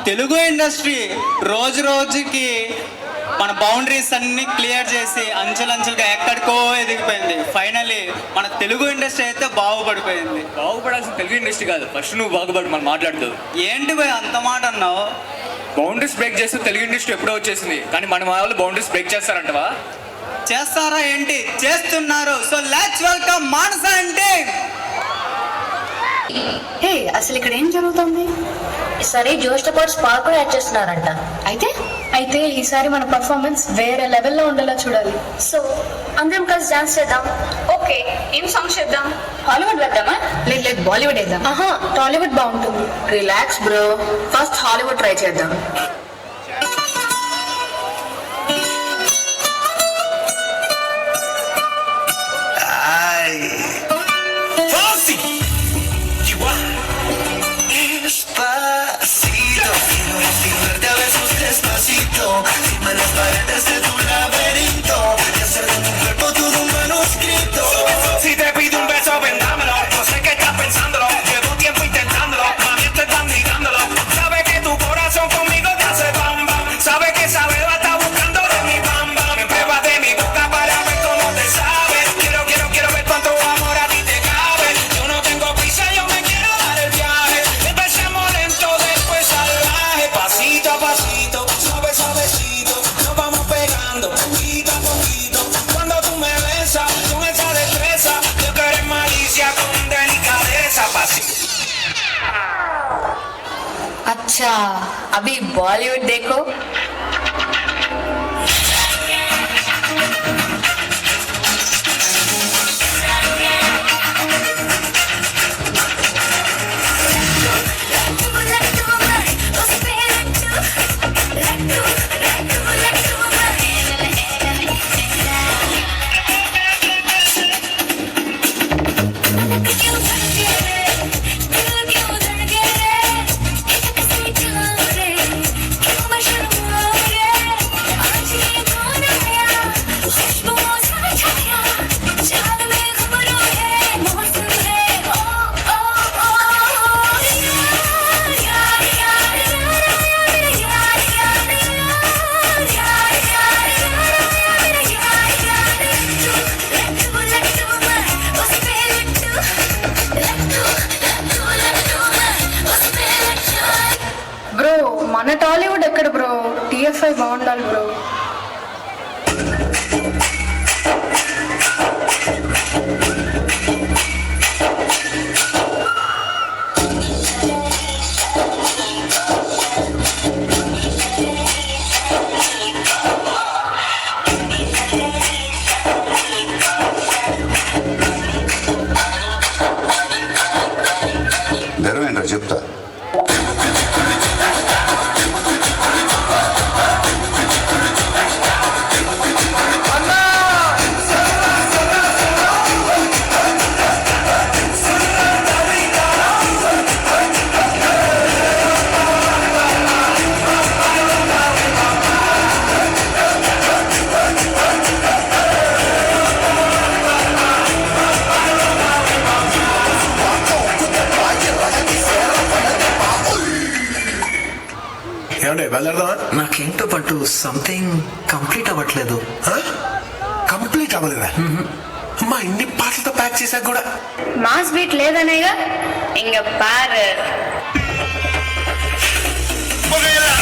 Telugu industry రోజు రోజుకి మన బౌండరీస్ అన్ని క్లియర్ చేసి అంచెలంచెలుగా ఎక్కడికో ఎదిగిపోయింది. ఫైనల్లీ మన తెలుగు ఇండస్ట్రీ అయితే బాగుపడిపోయింది. బాగుపడాల్సిన తెలుగు ఇండస్ట్రీ కాదు, ఫస్ట్ నువ్వు బాగుపడు. మనం మాట్లాడుతూ ఏంటి భయ్ అంత మాట అన్నావు? బౌండరీస్ బ్రేక్ చేస్తే తెలుగు ఇండస్ట్రీ ఎప్పుడో వచ్చేసింది, కానీ మన వాళ్ళు బౌండరీస్ బ్రేక్ చేస్తారంటవా? చేస్తారా ఏంటి? చేస్తున్నారు. సో లెట్స్ వెల్కమ్ మానస అంటే. హే, అసలు ఇక్కడ ఏం జరుగుతుంది? ఈసారి జోష్తో పాటు స్పార్క్ కూడా యాడ్ చేస్తున్నారంట. అయితే ఈసారి మన పర్ఫార్మెన్స్ వేరే లెవెల్లో ఉండేలా చూడాలి. సో అందరం కలిసి డాన్స్ చేద్దాం. ఓకే, ఏం సాంగ్స్ చేద్దాం? హాలీవుడ్ వేద్దామా? లేదు బాలీవుడ్ వేద్దాం. టాలీవుడ్ బాగుంటుంది. Relax bro, first Hollywood try చేద్దాం. Despacito, quiero desnudarte a besos despacito. Firma las paredes de tu laberinto y hacer de tu cuerpo todo un manuscrito. Si te pido un beso, vendámelo. Yo sé que estás pensándolo. Llevo tiempo intentándolo. Mami, te están mirándolo. Sabe que tu corazón conmigo te hace bam bam. Sabe que esa beba está buscando de mi bam bam. Me prueba de mi boca para ver cómo te sabe. Quiero ver cuánto amor a ti te cabe. Yo no tengo prisa, yo me quiero dar el viaje. Empecemos lento, después salvaje. Pasito a pasito, suave suavecito. Nos vamos pegando poquito a poquito. Cuando tú me besas con esa destreza, yo que eres malicia con delicadeza. Pasito. अच्छा, अभी बॉलीवुड देखो. Bro, మన టాలీవుడ్ ఎక్కడ bro? TFI బాగుండాలి bro. Dharmendra చెప్తా. ఏమంటే బయలుదేరదామా? నాకేంటో పట్టు something complete అవ్వట్లేదు. కంప్లీట్ అవ్వలేదా? అమ్మా, ఇన్ని పాటలతో ప్యాక్ చేశాక కూడా మాస్ బీట్ లేదనేగా ఇంక పార్. Porque la